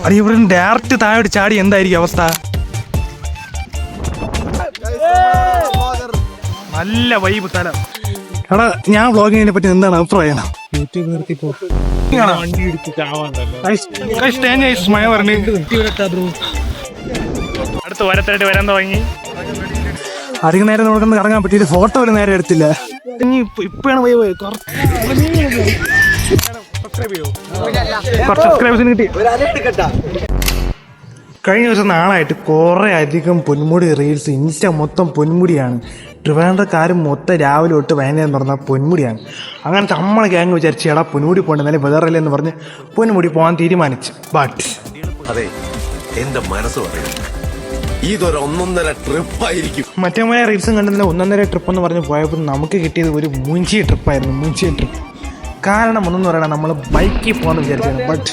അത് ഇവിടെ ഡയറക്റ്റ് താഴോട്ട് ചാടി എന്തായിരിക്കും അവസ്ഥ? നല്ല വൈബ് സ്ഥലം. എടാ ഞാൻ വ്ളോഗിങ്ങിനെ പറ്റി എന്താണ് അഭിപ്രായം? അടുത്ത് ഓരത്തായിട്ട് വരാൻ തുടങ്ങി. അധികം നേരം നോക്കുന്നത് ഇറങ്ങാൻ പറ്റിയിട്ട് ഫോട്ടോ ഒരു നേരം എടുത്തില്ല. ഇനി ഇപ്പോഴാണ് സബ്സ്ക്രൈബേഴ്സിന് കിട്ടി. കഴിഞ്ഞ ദിവസം നാളായിട്ട് കുറേ അധികം പൊന്മുടി റീൽസ്. ഇൻസ്റ്റ മൊത്തം പൊന്മുടിയാണ്. ട്രിവാൻഡ്രക്കാരും മൊത്തം രാവിലെ തൊട്ട് വൈകുന്നേരം പറഞ്ഞാൽ പൊന്മുടിയാണ്. അങ്ങനെ നമ്മളെ ഗ്യാങ് വിചാരിച്ച് എടാ പൊന്മുടി പോകണ്ട, എന്നാലും വെതറില്ല എന്ന് പറഞ്ഞ് പൊന്മുടി പോകാൻ തീരുമാനിച്ചു. ബട്ട് അതെ, എന്റെ മനസ്സ് പറയുന്നു ഇതൊരു 1.5 ട്രിപ്പായിരിക്കും. മറ്റേ റീൽസും കണ്ടതിൽ 1.5 ട്രിപ്പ് എന്ന് പറഞ്ഞ് പോയപ്പോൾ നമുക്ക് കിട്ടിയത് ഒരു മൂഞ്ചി ട്രിപ്പായിരുന്നു. മൂഞ്ചി ട്രിപ്പ്. കാരണം ഒന്നെന്ന് പറയണം, നമ്മൾ ബൈക്കിൽ പോകാമെന്ന് വിചാരിച്ചായിരുന്നു. ബട്ട്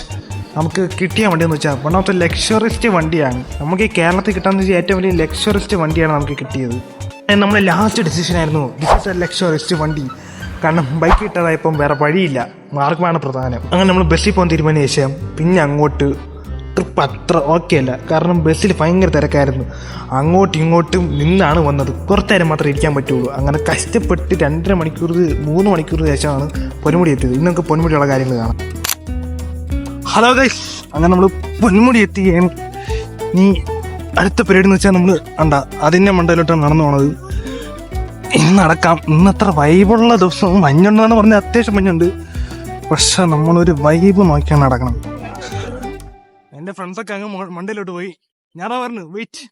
നമുക്ക് കിട്ടിയ വണ്ടി എന്ന് വെച്ചാൽ വൺ ഓഫ് ദ ലക്ഷറിസ്റ്റ് വണ്ടിയാണ്. നമുക്ക് ഈ കേരളത്തിൽ കിട്ടാന്ന് വെച്ചാൽ ഏറ്റവും വലിയ ലക്ഷറിസ്റ്റ് വണ്ടിയാണ് നമുക്ക് കിട്ടിയത്. നമ്മൾ ലാസ്റ്റ് ഡിസിഷനായിരുന്നു, ദിസ് ഇസ് എ ലക്ഷറിസ്റ്റ് വണ്ടി. കാരണം ബൈക്ക് കിട്ടാതായപ്പം വേറെ വഴിയില്ല, മാർഗമാണ് പ്രധാനം. അങ്ങനെ നമ്മൾ ബസ്സിൽ പോകാൻ തീരുമാനിച്ച ശേഷം പിന്നെ അങ്ങോട്ട് ട്രിപ്പ് അത്ര ഓക്കെ അല്ല. കാരണം ബസ്സിൽ ഭയങ്കര തിരക്കായിരുന്നു. അങ്ങോട്ടും ഇങ്ങോട്ടും നിന്നാണ് വന്നത്. കുറച്ച് നേരം മാത്രമേ ഇരിക്കാൻ പറ്റുള്ളൂ. അങ്ങനെ കഷ്ടപ്പെട്ട് 2.5 മണിക്കൂർ 3 മണിക്കൂർ ശേഷമാണ് പൊന്മുടി എത്തിയത്. ഇന്ന് നമുക്ക് പൊന്മുടിയുള്ള കാര്യങ്ങൾ കാണാം. ഹലോ ഗൈസ്, അങ്ങനെ നമ്മൾ പൊന്മുടി എത്തുകയാണ്. നീ അടുത്ത പരിപാടി എന്ന് വെച്ചാൽ നമ്മൾ അതിൻ്റെ മണ്ടയിലോട്ടാണ് നടന്നു പോണത്. ഇന്ന് നടക്കാം. ഇന്നത്ര വൈബുള്ള ദിവസം. മഞ്ഞുണ്ടെന്ന് പറഞ്ഞാൽ അത്യാവശ്യം മഞ്ഞുണ്ട്. പക്ഷെ നമ്മളൊരു വൈബ് നോക്കിയാണ് നടക്കണം. എൻ്റെ ഫ്രണ്ട്സൊക്കെ അങ്ങ് മണ്ടയിലോട്ട് പോയി. ഞാനാ പറഞ്ഞു വെയിറ്റ്.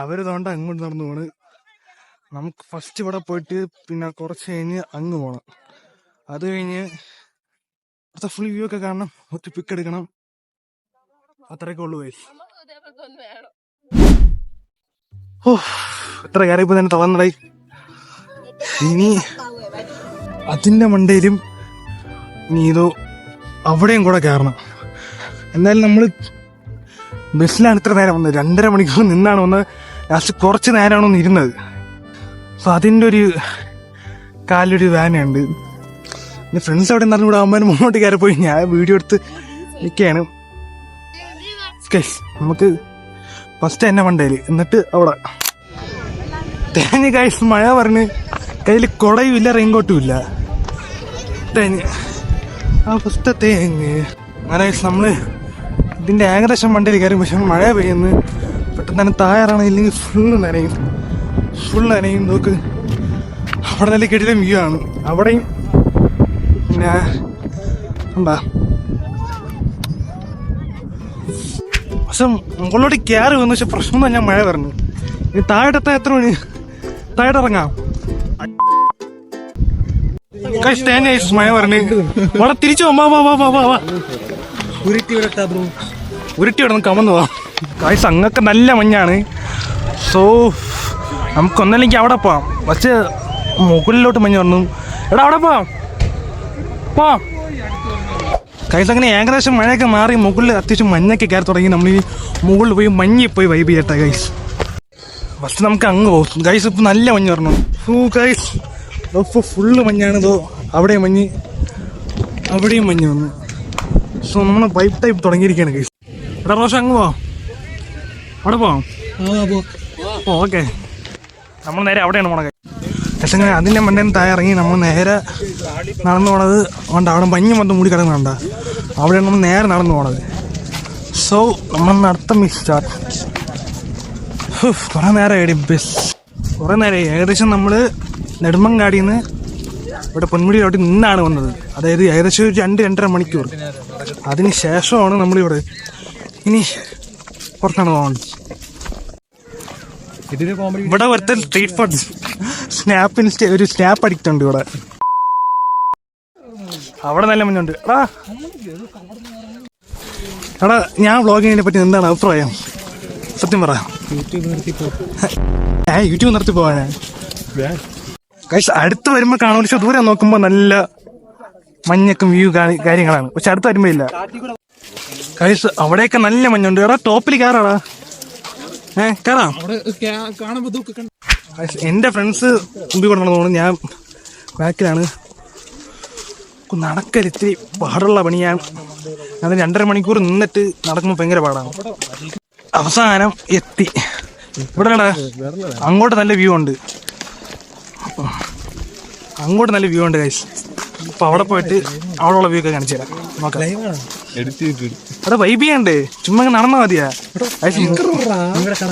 അവരിതുകൊണ്ട് അങ്ങോട്ട് നടന്നു പോണ്. നമുക്ക് ഫസ്റ്റ് ഇവിടെ പോയിട്ട് പിന്നെ കുറച്ച് കഴിഞ്ഞ് അങ്ങ് പോകണം. അത് കഴിഞ്ഞ് അടുത്ത ഫുൾ വ്യൂ ഒക്കെ കാണണം. ഒറ്റ പിക്ക് എടുക്കണം. അത്രയൊക്കെ ഉള്ളു. ഓ എത്ര കയറിയപ്പോ തന്നെ തളർന്നടായി. ഇനി അതിൻ്റെ മണ്ടയിലും ഇനി ഇതോ അവിടെയും കൂടെ കയറണം. എന്നാലും നമ്മൾ ബസ്സിലാണ് ഇത്ര നേരം വന്നത്. 2.5 മണിക്കൂർ നിന്നാണ് വന്നത്. ലാസ്റ്റ് കുറച്ച് നേരമാണ് ഒന്ന് ഇരുന്നത്. അപ്പോൾ അതിൻ്റെ ഒരു കാലൊരു വേനയുണ്ട്. പിന്നെ ഫ്രണ്ട്സ് അവിടെ നിറഞ്ഞു കൂടെ ആകുമ്പോൾ മുന്നോട്ട് കയറിപ്പോയി. ഞാൻ വീഡിയോ എടുത്ത് നിൽക്കുകയാണ്. നമുക്ക് ഫസ്റ്റ് തന്നെ മണ്ടയിൽ, എന്നിട്ട് അവിടെ തേഞ്ഞ് ഗൈസ്. മഴ പറഞ്ഞ് കയ്യിൽ കുടയും ഇല്ല, റെയിൻകോട്ടും ഇല്ല. തേഞ്ഞ് ആ ഫസ്റ്റ് തേഞ്ഞ്. അങ്ങനെ നമ്മൾ ഇതിൻ്റെ ഏകദേശം മണ്ടയിൽ കയറി. പക്ഷെ മഴ പെയ്യുന്നു. പെട്ടെന്ന് തന്നെ തായാറാണ്, ഇല്ലെങ്കിൽ ഫുള്ള് നനയും. നോക്ക്, അവിടെ നല്ല കിടിലം വ്യൂ ആണ്. അവിടെയും പിന്നെ പക്ഷെ മുകളിലോട്ട് കയറി വന്നു. പക്ഷെ പ്രശ്നം തന്നെ മഴ പറഞ്ഞു. ഇനി താഴെത്താൻ എത്ര മണി? താഴെ ഇറങ്ങാം. മഴ പറഞ്ഞു. അവിടെ തിരിച്ചു ഉരുട്ടി വിടണം, കമന്ന് പോവാം. കാഴ്ച അങ്ങൊക്കെ നല്ല മഞ്ഞാണ്. സോ നമുക്കൊന്നല്ലെങ്കിൽ അവിടെ പോവാം. പക്ഷേ മുകളിലോട്ട് മഞ്ഞ് പറഞ്ഞു. എടാ അവിടെ പോവാം. കൈസ് അങ്ങനെ ഏകദേശം മഴയൊക്കെ മാറി മുകളിൽ അത്യാവശ്യം മഞ്ഞൊക്കെ കയറി തുടങ്ങി. നമ്മൾ ഈ മുകളിൽ പോയി മഞ്ഞിൽ പോയി വൈബ് ചെയ്യട്ടെ ഗൈസ്. ഫസ്റ്റ് നമുക്ക് അങ്ങ് പോകും ഗൈസ്. ഇപ്പം നല്ല മഞ്ഞ് പറഞ്ഞു. ഗൈസ് ഇപ്പോൾ ഫുള്ള് മഞ്ഞാണ്. ഇതോ അവിടെയും മഞ്ഞ്, അവിടെയും മഞ്ഞ് വന്നു. സോ നമ്മൾ വൈബ് ടൈപ്പ് തുടങ്ങിയിരിക്കുകയാണ് ഗൈസ്. എടാ റോഷൻ അങ്ങ് പോവാം. അവിടെ പോവാം. ഓക്കെ, നമ്മൾ നേരെ അവിടെയാണ് പോണത്. പക്ഷേ അങ്ങനെ അതിൻ്റെ മണ്ടയിൽ നിന്ന് താഴെ ഇറങ്ങി നമ്മൾ നേരെ നടന്നു പോണത്. അവിടെ മഞ്ഞ് മൊത്തം മൂടി കിടക്കുന്നുണ്ട. അവിടെയാണ് നമ്മൾ നേരെ നടന്നു പോണത്. സോ നമ്മൾ നടത്തം സ്റ്റാർട്ട്. കുറേ നേരമായി ബസ്, കുറേ നേരമായി. ഏകദേശം നമ്മൾ നെടുമങ്ങാടിയിൽ നിന്ന് ഇവിടെ പൊന്മുടിയിലോട്ട് നിന്നാണ് വന്നത്. അതായത് ഏകദേശം ഒരു 2-2.5 മണിക്കൂർ. അതിന് ശേഷമാണ് നമ്മളിവിടെ. ഇനി പുറത്താണ് പോകേണ്ടത്. ഇവിടെ ഒരുത്തൻ സ്ട്രീറ്റ് ഫുഡ് ഒരു സ്നാപ്പ് അഡിക്റ്റ് ഉണ്ട് ഇവിടെ. അവിടെ നല്ല മഞ്ഞുണ്ട്. എടാ ഞാൻ വ്ളോഗിങ്ങിനെ പറ്റി എന്താണ് അഭിപ്രായം? സത്യം പറ. യൂട്യൂബ് നിർത്തി പോവാനാ ഗൈസ്. അടുത്ത് വരുമ്പോൾ കാണാൻ. പക്ഷെ ദൂരം നോക്കുമ്പോൾ നല്ല മഞ്ഞൊക്കെ വ്യൂ കാര്യങ്ങളാണ്. പക്ഷെ അടുത്ത് വരുമ്പോ ഇല്ല ഗൈസ്. അവിടെയൊക്കെ നല്ല മഞ്ഞുണ്ട്. എടാ ടോപ്പിൽ കയറാടാ. കയറാം. എന്റെ ഫ്രണ്ട്സ് മുമ്പിൽ കൊണ്ട് നടന്നു. ഞാൻ ബാക്കിലാണ്. നടക്കൽ ഇത്തിരി പാടുള്ള പണിയാണ്. അത് 2.5 മണിക്കൂർ നിന്നിട്ട് നടക്കുമ്പോൾ ഭയങ്കര പാടാണ്. അവസാനം എത്തി. ഇവിടെ അങ്ങോട്ട് നല്ല വ്യൂ ഉണ്ട്, അങ്ങോട്ട് നല്ല വ്യൂ ഉണ്ട് ഗൈസ്. അപ്പൊ അവിടെ പോയിട്ട് അവിടെയുള്ള വ്യൂ ഒക്കെ കാണിച്ചു തരാം. നോക്കാം. അവിടെ വൈബ് ചെയ്യണ്ടേ, ചുമ്മാ നടന്നാ മതിയാ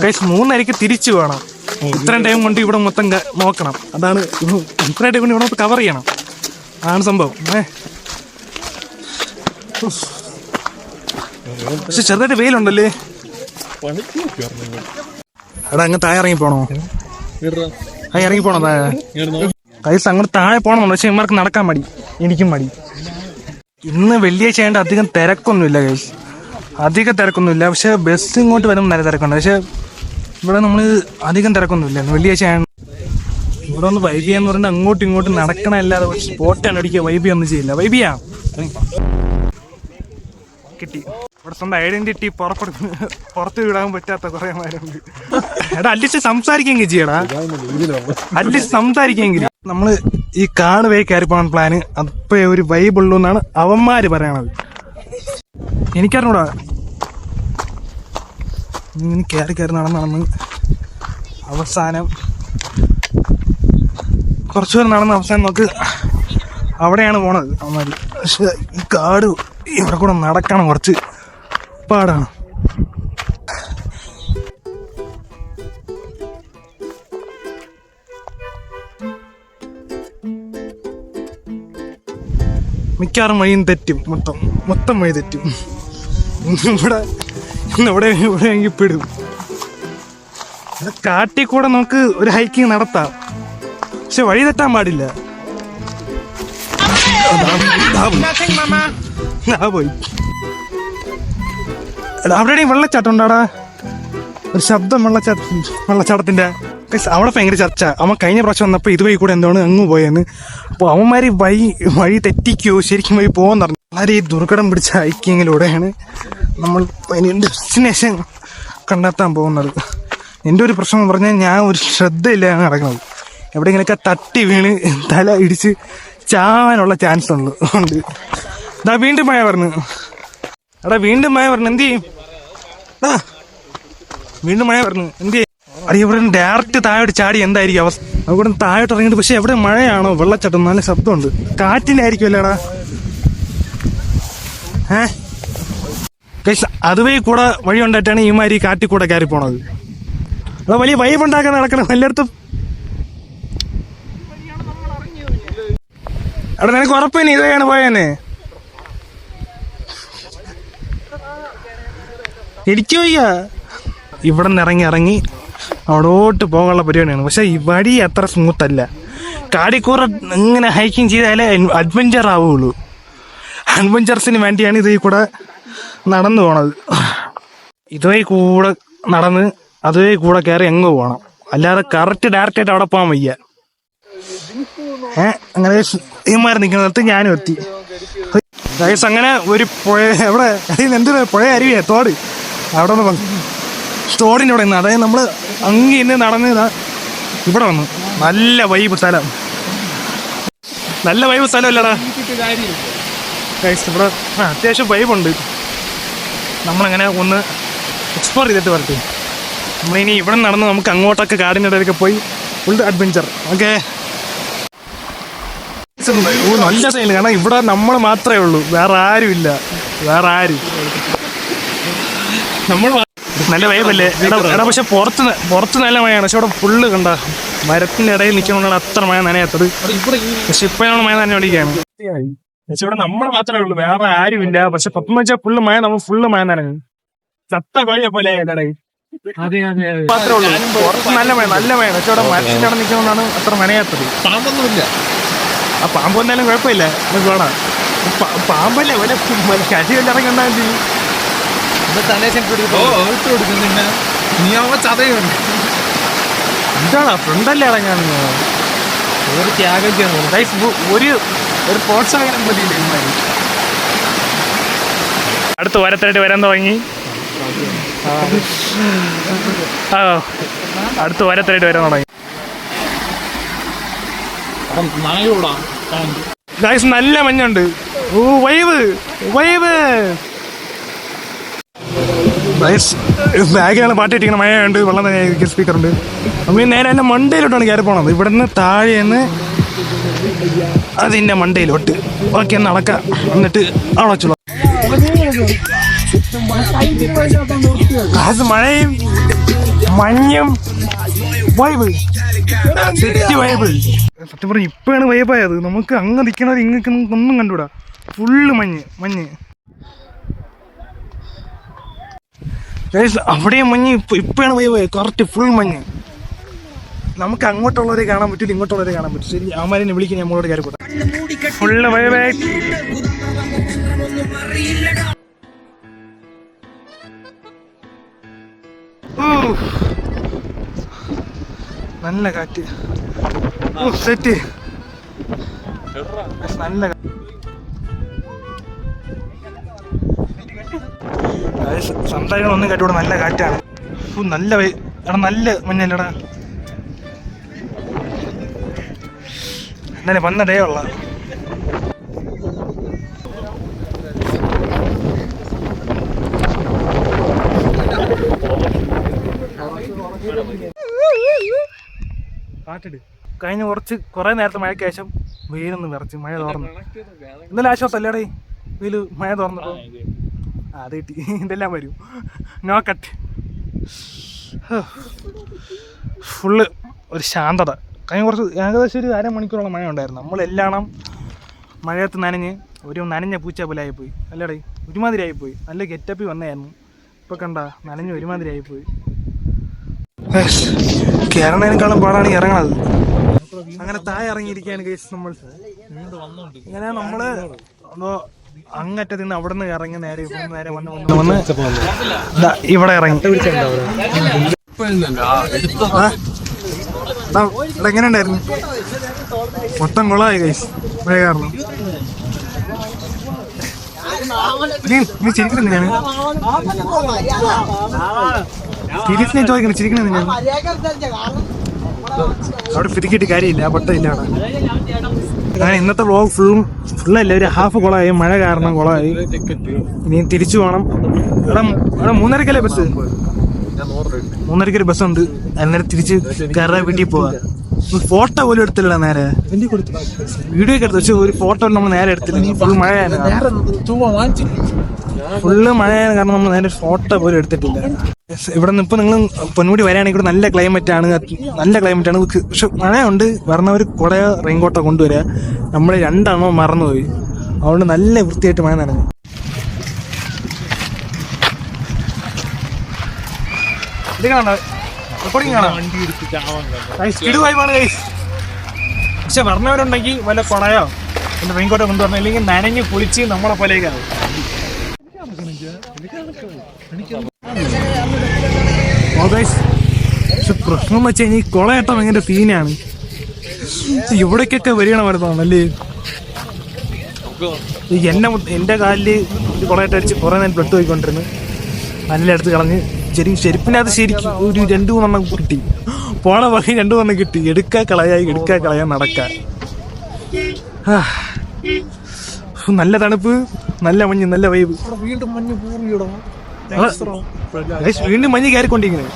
ഗൈസ്. 3:30 തിരിച്ചു വേണം. ഇത്രയും ടൈം കൊണ്ട് ഇവിടെ മൊത്തം നോക്കണം. അതാണ് ഇത്രയും ടൈം കൊണ്ട് ഇവിടെ മൊത്തം കവർ ചെയ്യണം. അതാണ് സംഭവം. പക്ഷെ ചെറുതായിട്ട് വെയിലുണ്ടല്ലേ. എടാ അങ്ങ് താഴെ ഇറങ്ങി പോണോ? ഇറങ്ങി പോണോ താഴെ? കൈസ് അങ്ങോട്ട് താഴെ പോകണമെന്നുണ്ട്. പക്ഷെ ഇവർക്ക് നടക്കാൻ മടി, എനിക്കും മടി. ഇന്ന് വെള്ളിയാഴ്ച ആയതുകൊണ്ട് അധികം തിരക്കൊന്നുമില്ല കൈസ്, അധികം തിരക്കൊന്നുമില്ല. പക്ഷെ ബസ് ഇങ്ങോട്ട് വരുമ്പോൾ നല്ല തിരക്കുണ്ട്. പക്ഷെ ഇവിടെ നമ്മൾ അധികം തിരക്കൊന്നുമില്ല വെള്ളിയാഴ്ച ആയതുകൊണ്ട്. ഇവിടെ ഒന്ന് വൈബ് ചെയ്യാന്ന് പറഞ്ഞാൽ അങ്ങോട്ടും ഇങ്ങോട്ടും നടക്കണമല്ലാതെ സ്പോട്ടാണ് അടിക്കുക. വൈബ് ഒന്നും ചെയ്യില്ല. വൈബ് ചെയ്യാം. കിട്ടി. ഇവിടെ സ്വന്തം ഐഡന്റിറ്റി പുറത്ത് വിടാൻ പറ്റാത്ത കുറെ മാരുണ്ട്. എടാ അല്ലിച്ച് സംസാരിക്കെങ്കിൽ ചെയ്യടാ, അല്ലിച്ച് സംസാരിക്കെങ്കിൽ. നമ്മള് ഈ കാട് വഴി കയറി പോകാൻ പ്ലാന്. അപ്പൊ ഒരു വൈബ് ഉള്ളൂ എന്നാണ് അവന്മാര് പറയണത്. എനിക്കറിഞ്ഞൂടാ. ഇങ്ങനെ കയറി കയറി നടന്ന് അവസാനം കുറച്ചു പേർ നടന്ന് അവസാനം നോക്ക് അവിടെയാണ് പോണത് അവന്മാര്. പക്ഷെ ഈ കാട് ഇവിടെ കൂടെ നടക്കണം, കുറച്ച് പാടാണ്. മിക്കവാറും വഴിയും തെറ്റും, മൊത്തം വഴി തെറ്റും. ഇവിടെ എങ്കിൽ പെടും. കാട്ടിൽ കൂടെ നമുക്ക് ഒരു ഹൈക്കിങ് നടത്താം, പക്ഷെ വഴി തെറ്റാൻ പാടില്ല. പോയി. അവിടെ വെള്ളച്ചാട്ടം ഉണ്ടാടാ, ഒരു ശബ്ദം വെള്ളച്ചാട്ടത്തിന്റെ. അവിടെ ഭയങ്കര ചർച്ച. അവൻ കഴിഞ്ഞ പ്രാവശ്യം വന്നപ്പോൾ ഇതുവഴി കൂടെ എന്താണ് അങ്ങ് പോയെന്ന്. അപ്പോൾ അവന്മാര് വഴി തെറ്റിക്കോ ശരിക്കും വഴി പോകാൻ പറഞ്ഞു. വളരെ ഈ ദുർഘടം പിടിച്ച ഹൈക്കിങ്ങിലൂടെയാണ് നമ്മൾ ഡെസ്റ്റിനേഷൻ കണ്ടെത്താൻ പോകുന്നത്. എൻ്റെ ഒരു പ്രശ്നം എന്ന് പറഞ്ഞാൽ ഞാൻ ഒരു ശ്രദ്ധയില്ലാണ് നടക്കുന്നത്. എവിടെയെങ്കിലൊക്കെ തട്ടി വീണ് തല ഇടിച്ച് ചാവാനുള്ള ചാൻസ് ഉണ്ട്. ഇതാ വീണ്ടും മഴ പറഞ്ഞു. എടാ വീണ്ടും മഴ പറഞ്ഞു, എന്ത് ചെയ്യും? വീണ്ടും മഴ പറഞ്ഞു, എന്ത് ചെയ്യും? അടി ഇവിടെ ഡയറക്റ്റ് താഴോട്ട് ചാടി എന്തായിരിക്കും അവസ്ഥ? അവിടെ താഴോട്ട് ഇറങ്ങിയിട്ട് പക്ഷെ എവിടെ മഴയാണോ വെള്ളച്ചാട്ടം നല്ല ശബ്ദമുണ്ട്. കാറ്റിൻ്റെ ആയിരിക്കും അല്ലേടാ? അതുവഴി കൂടെ വഴി ഉണ്ടായിട്ടാണ് ഈ മാതിരി കാറ്റിൽ കൂടെ കയറി പോണത്. അത് വലിയ വൈബ് ഉണ്ടാക്കാൻ നടക്കണം എല്ലായിടത്തും. അവിടെ നിനക്ക് ഉറപ്പിനി ഇതാണ് പോയെന്ന്? എനിക്ക് വയ്യ. ഇവിടെ നിന്ന് ഇറങ്ങി അവിടോട്ട് പോകാനുള്ള പരിപാടിയാണ്. പക്ഷെ ഈ വഴി അത്ര സ്മൂത്ത് അല്ല. കാടിക്കൂറ ഇങ്ങനെ ഹൈക്കിങ് ചെയ്താലേ അഡ്വഞ്ചർ ആവുകയുള്ളൂ. അഡ്വഞ്ചർസിന് വേണ്ടിയാണ് ഇതേ കൂടെ നടന്നു പോണത്. ഇതുവഴി കൂടെ നടന്ന് അതുവഴി കൂടെ കയറി എങ്ങ് പോകണം, അല്ലാതെ കറക്റ്റ് ഡയറക്റ്റായിട്ട് അവിടെ പോകാൻ വയ്യ. അങ്ങനെ ഇമാര് നിൽക്കുന്നിടത്ത് ഞാനും എത്തി. അങ്ങനെ ഒരു പുഴ, എവിടെ എന്ത് പുഴ അരുവിയാ, തോട്, അവിടെ നിന്ന് തോടിൻ്റെ അവിടെ നിന്ന്. അതായത് നമ്മൾ അങ്ങ് ഇന്ന് നടന്ന് ഇവിടെ വന്നു. നല്ല വൈബ് സ്ഥലം, നല്ല വൈബ് സ്ഥലമല്ലടാ ഇവിടെ. അത്യാവശ്യം വൈബുണ്ട്. നമ്മളങ്ങനെ ഒന്ന് എക്സ്പ്ലോർ ചെയ്തിട്ട് വരട്ടെ. നമ്മളിനി ഇവിടെ നടന്ന് നമുക്ക് അങ്ങോട്ടൊക്കെ കാടിൻ്റെ ഇടയിലൊക്കെ പോയി ഫുൾ അഡ്വഞ്ചർ. ഓക്കെ, നല്ല സൈഡിൽ. കാരണം ഇവിടെ നമ്മൾ മാത്രമേ ഉള്ളൂ, വേറെ ആരും ഇല്ല. നമ്മൾ നല്ല വൈബല്ലേ എടാ. പക്ഷെ പുറത്ത് നല്ല മഴയാണ്. പക്ഷെ ഇവിടെ ഫുള്ള് കണ്ട മരത്തിന്റെ ഇടയിൽ നിൽക്കുന്നതുകൊണ്ടാണ് അത്ര മഴ നനയാത്തത്. പക്ഷെ ഇപ്പോഴാണ് മഴ നനഞ്ഞോണ്ടിരിക്കുകയാണ്. പക്ഷെ ഇവിടെ നമ്മൾ മാത്രമേ ഉള്ളൂ, വേറെ ആരും ഇല്ല. പക്ഷെ പപ്പം വെച്ചാൽ ഫുള്ള് മഴ, നമ്മൾ ഫുള്ള് മഴ നനഞ്ഞു ചത്ത കോഴിയെ പോലെ മാത്രമേ ഉള്ളൂ. പുറത്ത് നല്ല മഴ. പക്ഷെ ഇവിടെ മരത്തിന്റെ അവിടെ നിൽക്കുന്നതുകൊണ്ടാണ് അത്ര നനയാത്തത്. പാമ്പൊന്നുമില്ല. ആ പാമ്പ് വന്നാലും കുഴപ്പമില്ല, നമുക്ക് വേണം. പാമ്പല്ലേ വല്ല കരി വല്ല ഇറങ്ങി ഉണ്ടാകും ചെയ്യും. എന്താടാ ഫ്രണ്ടല്ലേ ഇറങ്ങാൻ ഒരു ത്യാഗം ചെയ്യണം. ഒരു പ്രോത്സാഹനം പറ്റിയില്ല. അടുത്ത് ഓരത്തായിട്ട് വരാൻ തുടങ്ങി. അടുത്ത് ഓരത്തായിട്ട് വരാൻ തുടങ്ങി. ഗൈസ് നല്ല മഞ്ഞുണ്ട്. ഓ വൈബ് വൈബ്. ബാഗിലാണ് പാട്ട് ഇട്ടിരിക്കുന്നത്. മഴയുണ്ട്, വെള്ളം തന്നെ സ്പീക്കറുണ്ട്. നമുക്ക് നേരെ എൻ്റെ മണ്ടയിലോട്ടാണ് കയറി പോണത്. ഇവിടെ നിന്ന് താഴേന്ന് അതിൻ്റെ മണ്ടയിലോട്ട്. ഓക്കെ എന്ന് നടക്കാം. എന്നിട്ട് അവിടെ വെച്ചോളാം. മഴയും മഞ്ഞും വൈബ്, സെറ്റ് വൈബ്. സത്യം പറഞ്ഞ ഇപ്പോഴാണ് വൈബായത്. നമുക്ക് അങ്ങ് നിൽക്കണത് ഇങ്ങക്ക് ഒന്നും കണ്ടുകൂടാ. ഫുള്ള് മഞ്ഞ്. അവിടെയും മഞ്ഞ്. ഇപ്പോഴാണ് വൈബായത്. കറക്റ്റ് ഫുൾ മഞ്ഞ്. നമുക്ക് അങ്ങോട്ടുള്ളവരെ കാണാൻ പറ്റില്ല, ഇങ്ങോട്ടുള്ളവരെ കാണാൻ പറ്റും. ശരി, അവന്മാരെ വിളിക്കാൻ നമ്മളോട് കയറി പോകാം. ഫുള്ള് വൈബായി. നല്ല കാറ്റ്. സെറ്റ്. നല്ല സംസാരിക്കണം ഒന്നും കാറ്റൂടെ. നല്ല കാറ്റാണ്. നല്ല എടാ നല്ല മഞ്ഞല്ലടാ. എന്നാലും വന്ന ഡേ ഉള്ള. കാറ്റിട്. കഴിഞ്ഞ കുറേ നേരത്തെ മഴയ്ക്ക് ശേഷം വെയിലൊന്ന് വിറച്ച് മഴ തോർന്നു. ഇന്നലെ ആശ്വാസം അല്ലേടേ വെയിൽ മഴ തോർന്നപ്പോൾ. അത് കിട്ടി. ഇതെല്ലാം വരും. നോക്കട്ടെ. ഫുള്ള് ഒരു ശാന്തത. കഴിഞ്ഞ ഏകദേശം ഒരു അരമണിക്കൂറോളം മഴ ഉണ്ടായിരുന്നു. നമ്മളെല്ലാം മഴയത്ത് ഒരു നനഞ്ഞ പൂച്ച പോലെ ആയിപ്പോയി. അല്ലേടേ ഒരുമാതിരി ആയിപ്പോയി. നല്ല ഗെറ്റപ്പിൽ വന്നായിരുന്നു. ഇപ്പം കണ്ട നനഞ്ഞ് ഒരുമാതിരി ആയിപ്പോയി. കയറുന്നതിനേക്കാളും പാടാണ് ഇറങ്ങണത്. അങ്ങനെ താഴെ ഇറങ്ങിയിരിക്കുകയാണ് കേസ് നമ്മൾ. ഇങ്ങനെ നമ്മള് അങ്ങറ്റത്ത് നിന്ന് അവിടെ നിന്ന് ഇറങ്ങി നേരെ വന്ന് ഇവിടെ ഇറങ്ങി. എങ്ങനെ ഉണ്ടായിരുന്നു? മൊത്തം കുളമായി കേസ് മഴ കാരണം. നീ ചിരിക്കുന്നത് ഞാൻ സീരിയസ്ലി ചോദിക്കണം. ചിരിക്കണത് ഞാൻ അവിടെ ഫിരിക്കിട്ട് കാര്യമില്ല. പൊട്ടയില്ല അവിടെ. അങ്ങനെ ഇന്നത്തെ വ്ളോഗ് ഫുള്ളല്ല, ഒരു ഹാഫ് കുളമായി. മഴ കാരണം കുളമായി. ഇനി തിരിച്ചു പോകണം. ഇവിടെ 3:30 ബസ്. 3:30 ബസ്സുണ്ട്. അന്നേരം തിരിച്ച് കയറാൻ വീട്ടിൽ പോവാ. ഫോട്ടോ പോലും എടുത്തില്ല. നേരെ വീഡിയോ ഒക്കെ എടുത്തു, പക്ഷെ ഒരു ഫോട്ടോ നമ്മൾ നേരെ എടുത്തില്ല. ഫുൾ മഴയാണ്. ഫുള്ള് മഴയാണ് കാരണം നമ്മൾ നേരെ ഫോട്ടോ പോലും എടുത്തിട്ടില്ല. ഇവിടെ നിന്ന് ഇപ്പം നിങ്ങൾ പൊന്മുടി വരികയാണെങ്കിൽ ഇവിടെ നല്ല ക്ലൈമറ്റാണ്. പക്ഷെ മഴയുണ്ട്. വരണവർ കുട റെയിൻകോട്ടോ കൊണ്ടുവരിക. നമ്മൾ 2 മറന്നുപോയി. അതുകൊണ്ട് നല്ല വൃത്തിയായിട്ട് മഴ നനഞ്ഞു. ഇത് കാണാം, റെക്കോർഡിങ് കാണാം. പക്ഷെ വരണവരുണ്ടെങ്കിൽ വല്ല കുടയോ പിന്നെ റെയിൻകോട്ടോ കൊണ്ടുവരണം. അല്ലെങ്കിൽ നനഞ്ഞ് പൊളിച്ച് നമ്മളെ പോലെയൊക്കെയാവും. പക്ഷെ പ്രശ്നം എന്ന് വെച്ച് കഴിഞ്ഞാൽ ഈ കുളയട്ടം ഭയങ്കര സീനാണ്. ഇവിടേക്കൊക്കെ വരികയാണ് വരുന്നതാണല്ലേ. എൻ്റെ കാലില് ഒരു കുളയട്ടം അടിച്ച് കുറേ നേരം ബ്ലഡ് പോയിക്കൊണ്ടിരുന്നു. നല്ല എടുത്ത് കളഞ്ഞ് ചെരുപ്പിനകത്ത് ശരിക്കും ഒരു 2-3 കിട്ടി. പോണ വഴി 2 കിട്ടി. എടുക്കാ കളയാൻ നടക്കാൻ. നല്ല തണുപ്പ്, നല്ല മഞ്ഞ്, നല്ല വൈബ്. വീണ്ടും മഞ്ഞ് കയറിക്കൊണ്ടിരിക്കുന്നത്.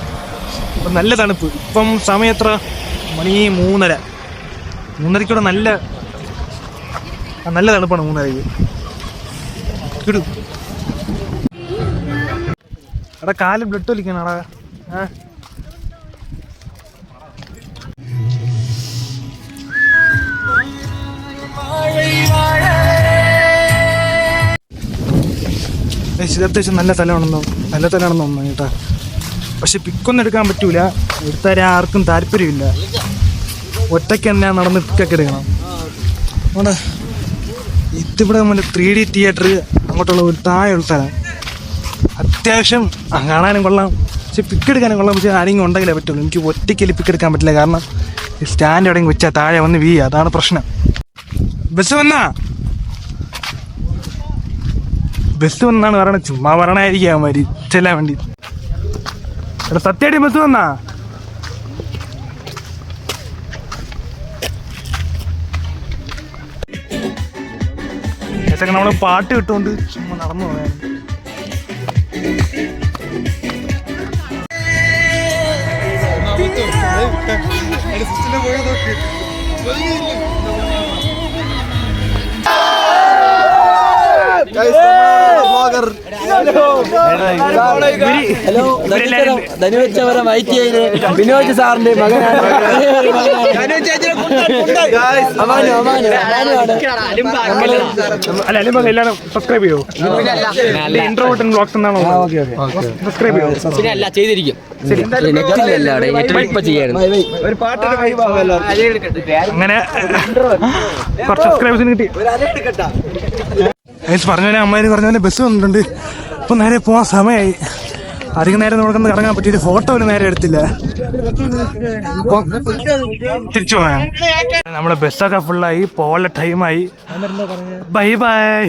അപ്പം നല്ല തണുപ്പ്. ഇപ്പം സമയം എത്ര മണി? 3:30. നല്ല തണുപ്പാണ് 3:30. എടാ കാല് ബ്ലഡ് വലിക്കണടാ. അത്യാവശ്യം നല്ല തലമാണെന്നോ തോന്നുന്നു കേട്ടാ. പക്ഷെ പിക്കൊന്നും എടുക്കാൻ പറ്റൂല. എടുത്താൽ ആർക്കും താല്പര്യമില്ല. ഒറ്റയ്ക്ക് തന്നെ നടന്ന് പിക്കൊക്കെ എടുക്കണം. അവിടെ ഇതിവിടെ നമ്മൾ 3D തിയേറ്റർ അങ്ങോട്ടുള്ള ഒരു താഴെയുള്ള സ്ഥലം. അത്യാവശ്യം കാണാനും കൊള്ളാം, പക്ഷെ പിക്കെടുക്കാനും കൊള്ളാം. പക്ഷെ ആരെങ്കിലും ഉണ്ടെങ്കിലേ പറ്റുള്ളൂ. എനിക്ക് ഒറ്റയ്ക്ക് പിക്കെടുക്കാൻ പറ്റില്ല. കാരണം സ്റ്റാൻഡ് എവിടെയെങ്കിലും വെച്ചാൽ താഴെ വന്ന് വീഴുക. അതാണ് പ്രശ്നം. ബസ് വന്നാണ് പറയണത്. ചുമ്മാ പറയണായിരിക്കും അവന്മാര് ചെല്ലാൻ വേണ്ടി. എടാ സത്യമായിട്ട് ബസ് വന്നാ? ഇതൊക്കെ നമ്മൾ പാട്ട് ഇട്ടുകൊണ്ട് ചുമ്മാ നടന്നു പോയാൽ ഹലോ ധനുവച്ചവരം ഐറ്റിഐയിലെ വിനോദ് സാറിന്റെ മകനാണ്. അല്ല അല്ലെങ്കിൽ എല്ലാവരും സബ്സ്ക്രൈബ് ചെയ്യോ ഇൻട്രോവേർട്ടൻ വ്ളോഗ്സ് എന്നാണോ സബ്സ്ക്രൈബ് ചെയ്യോ പിന്നെ അല്ല ചെയ്തിരിക്കും. ഒരു പാട്ടൊരു അങ്ങനെ കുറച്ച് സബ്സ്ക്രൈബേഴ്സിന് കിട്ടി. പറഞ്ഞ അമ്മേര് പറഞ്ഞ ബസ് വന്നിട്ടുണ്ട്. ഇപ്പം നേരെ പോകാൻ സമയമായി. അധികം നേരം നമുക്കൊന്ന് കറങ്ങാൻ പറ്റിയൊരു ഫോട്ടോ ഒരു നേരെ എടുത്തില്ല. തിരിച്ചു പോയാ നമ്മുടെ ബസ്സൊക്കെ ഫുള്ളായി, പോകാനുള്ള ടൈമായി. Bye bye.